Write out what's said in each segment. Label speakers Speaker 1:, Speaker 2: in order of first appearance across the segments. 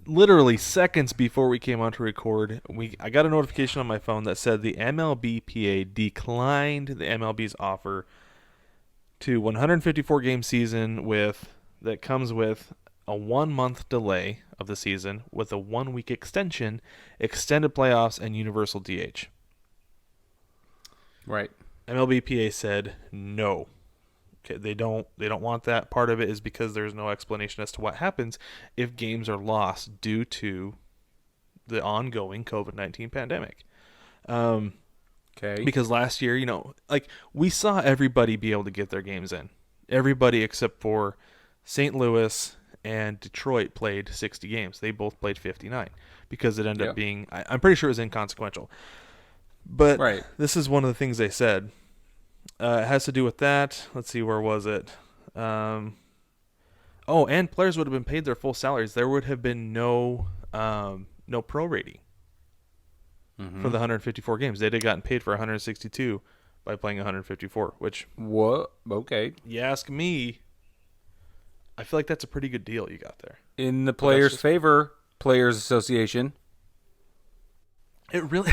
Speaker 1: literally seconds before we came on to record, I got a notification on my phone that said the MLBPA declined the MLB's offer to 154 game season that comes with a 1 month delay of the season with a 1 week extension, extended playoffs, and universal DH.
Speaker 2: Right.
Speaker 1: MLBPA said no. Okay, they don't want that. Part of it is because there's no explanation as to what happens if games are lost due to the ongoing COVID-19 pandemic.
Speaker 2: Okay.
Speaker 1: Because last year, we saw everybody be able to get their games in. Everybody except for St. Louis and Detroit played 60 games. They both played 59 because it ended up being, I'm pretty sure it was inconsequential. But This is one of the things they said. It has to do with that. Let's see, where was it? And players would have been paid their full salaries. There would have been no prorating for the 154 games. They'd have gotten paid for 162 by playing 154, which...
Speaker 2: What? Okay.
Speaker 1: You ask me, I feel like that's a pretty good deal you got there.
Speaker 2: In the players' favor, Players Association.
Speaker 1: It really...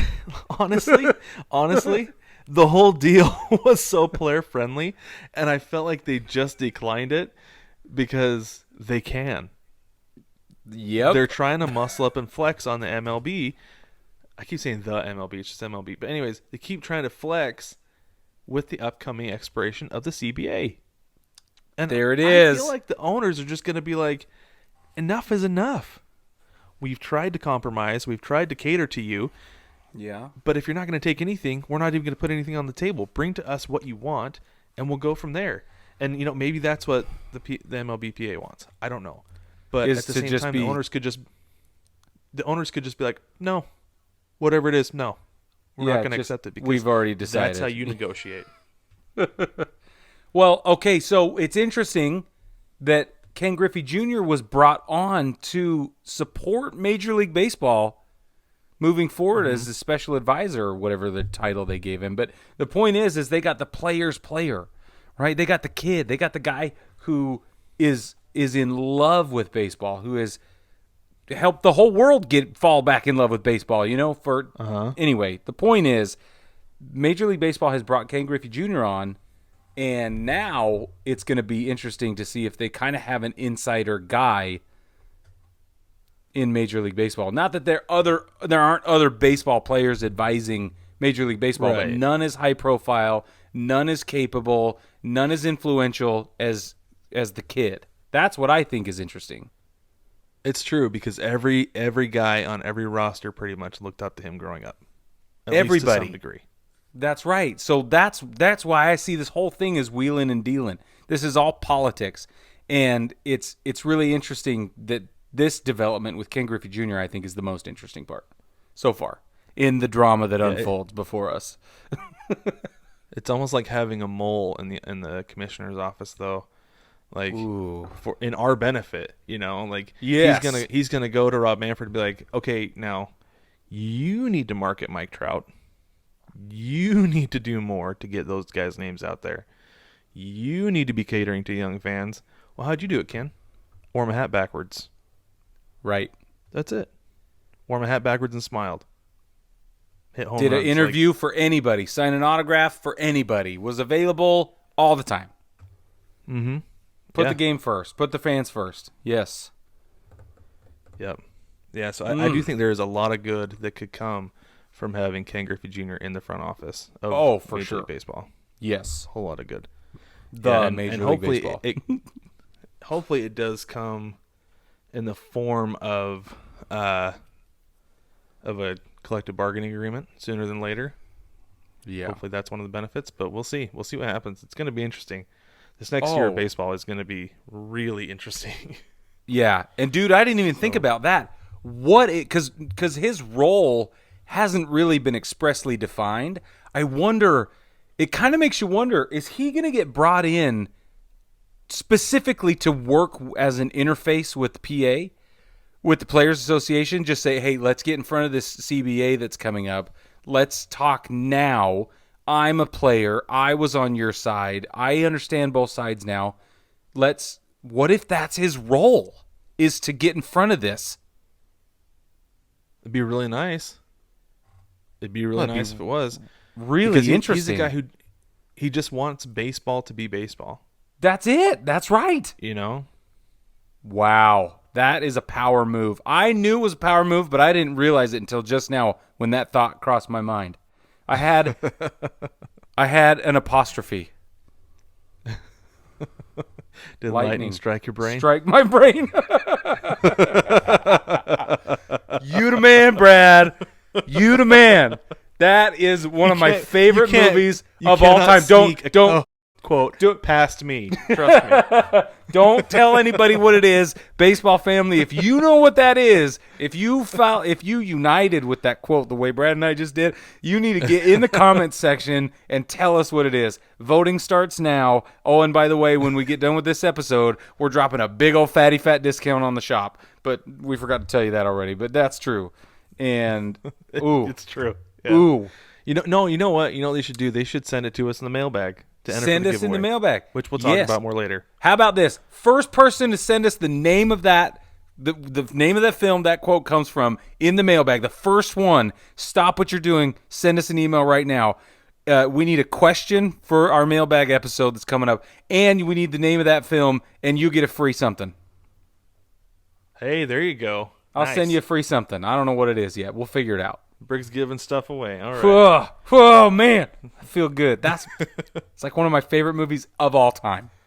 Speaker 1: honestly... The whole deal was so player-friendly, and I felt like they just declined it because they can.
Speaker 2: Yep.
Speaker 1: They're trying to muscle up and flex on the MLB. I keep saying the MLB, it's just MLB. But anyways, they keep trying to flex with the upcoming expiration of the CBA. And
Speaker 2: there it is.
Speaker 1: I feel like the owners are just going to be like, enough is enough. We've tried to compromise. We've tried to cater to you.
Speaker 2: Yeah.
Speaker 1: But if you're not going to take anything, we're not even going to put anything on the table. Bring to us what you want, and we'll go from there. And, maybe that's what the MLBPA wants. I don't know. But at the same time, the owners could just be like, no, whatever it is, no. We're not going to accept it because
Speaker 2: we've already decided.
Speaker 1: That's how you negotiate.
Speaker 2: Well, okay, so it's interesting that Ken Griffey Jr. was brought on to support Major League Baseball moving forward as a special advisor or whatever the title they gave him. But the point is they got the player's player, right? They got the kid. They got the guy who is in love with baseball, who has helped the whole world fall back in love with baseball, Anyway, the point is Major League Baseball has brought Ken Griffey Jr. on, and now it's going to be interesting to see if they kind of have an insider guy in Major League Baseball. Not that there aren't other baseball players advising Major League Baseball, but none is high profile, none is capable, none is influential as the kid. That's what I think is interesting.
Speaker 1: It's true because every guy on every roster pretty much looked up to him growing up.
Speaker 2: Everybody,
Speaker 1: least to some degree.
Speaker 2: That's right. So that's why I see this whole thing as wheeling and dealing. This is all politics, and it's really interesting that this development with Ken Griffey Jr. I think is the most interesting part so far in the drama that unfolds before us.
Speaker 1: It's almost like having a mole in the commissioner's office, though. Like in our benefit,
Speaker 2: yes.
Speaker 1: he's gonna go to Rob Manfred and be like, okay, now you need to market Mike Trout. You need to do more to get those guys' names out there. You need to be catering to young fans. Well, how'd you do it, Ken? Wore my hat backwards.
Speaker 2: Right.
Speaker 1: That's it. Wore my hat backwards and smiled. Hit home
Speaker 2: Did
Speaker 1: runs.
Speaker 2: an interview for anybody. Sign an autograph for anybody. Was available all the time.
Speaker 1: Mm-hmm.
Speaker 2: Put the game first. Put the fans first. Yes.
Speaker 1: Yep. Yeah, so I do think there is a lot of good that could come from having Ken Griffey Jr. in the front office of
Speaker 2: for
Speaker 1: Major
Speaker 2: sure.
Speaker 1: League Baseball.
Speaker 2: Yes.
Speaker 1: A whole lot of good.
Speaker 2: Major League Baseball.
Speaker 1: Hopefully it does come in the form of a collective bargaining agreement sooner than later.
Speaker 2: Yeah.
Speaker 1: Hopefully that's one of the benefits, but we'll see. We'll see what happens. It's going to be interesting. This next year of baseball is going to be really interesting.
Speaker 2: Yeah. And dude, I didn't even think about that. Because his role hasn't really been expressly defined. I wonder, it kind of makes you wonder, is he going to get brought in specifically to work as an interface with PA, with the Players Association? Just say, hey, let's get in front of this CBA that's coming up. Let's talk now. I'm a player. I was on your side. I understand both sides now. What if that's his role, is to get in front of this
Speaker 1: It'd be really nice. It'd be really
Speaker 2: Well, it'd be
Speaker 1: nice if it was.
Speaker 2: Really
Speaker 1: Because
Speaker 2: interesting.
Speaker 1: he's a guy who he just wants baseball to be baseball.
Speaker 2: That's it. That's right.
Speaker 1: You know?
Speaker 2: Wow. That is a power move. I knew it was a power move, but I didn't realize it until just now when that thought crossed my mind. I had an apostrophe.
Speaker 1: Did lightning strike your brain?
Speaker 2: Strike my brain. You the man, Brad. You the man. That is one of my favorite movies of all time. Don't
Speaker 1: quote past me. Trust me.
Speaker 2: Don't tell anybody what it is, baseball family. If you know what that is, if you united with that quote the way Brad and I just did, you need to get in the comments section and tell us what it is. Voting starts now. Oh, and by the way, when we get done with this episode, we're dropping a big old fatty fat discount on the shop. But we forgot to tell you that already. But that's true. And ooh,
Speaker 1: It's true. Yeah.
Speaker 2: ooh,
Speaker 1: You know what? You know what they should do? They should send it to us in the mailbag to enter
Speaker 2: send
Speaker 1: for the
Speaker 2: us in the
Speaker 1: giveaway,
Speaker 2: mailbag,
Speaker 1: which we'll talk
Speaker 2: Yes.
Speaker 1: about more later.
Speaker 2: How about this? First person to send us the name of that, the name of that film that quote comes from in the mailbag. The first one. Stop what you're doing. Send us an email right now. We need a question for our mailbag episode that's coming up, and we need the name of that film, and you get a free something.
Speaker 1: Hey, there you go.
Speaker 2: I'll
Speaker 1: Nice.
Speaker 2: send you a free something. I don't know what it is yet. We'll figure it out.
Speaker 1: Briggs giving stuff away. All right.
Speaker 2: Oh man, I feel good. It's like one of my favorite movies of all time.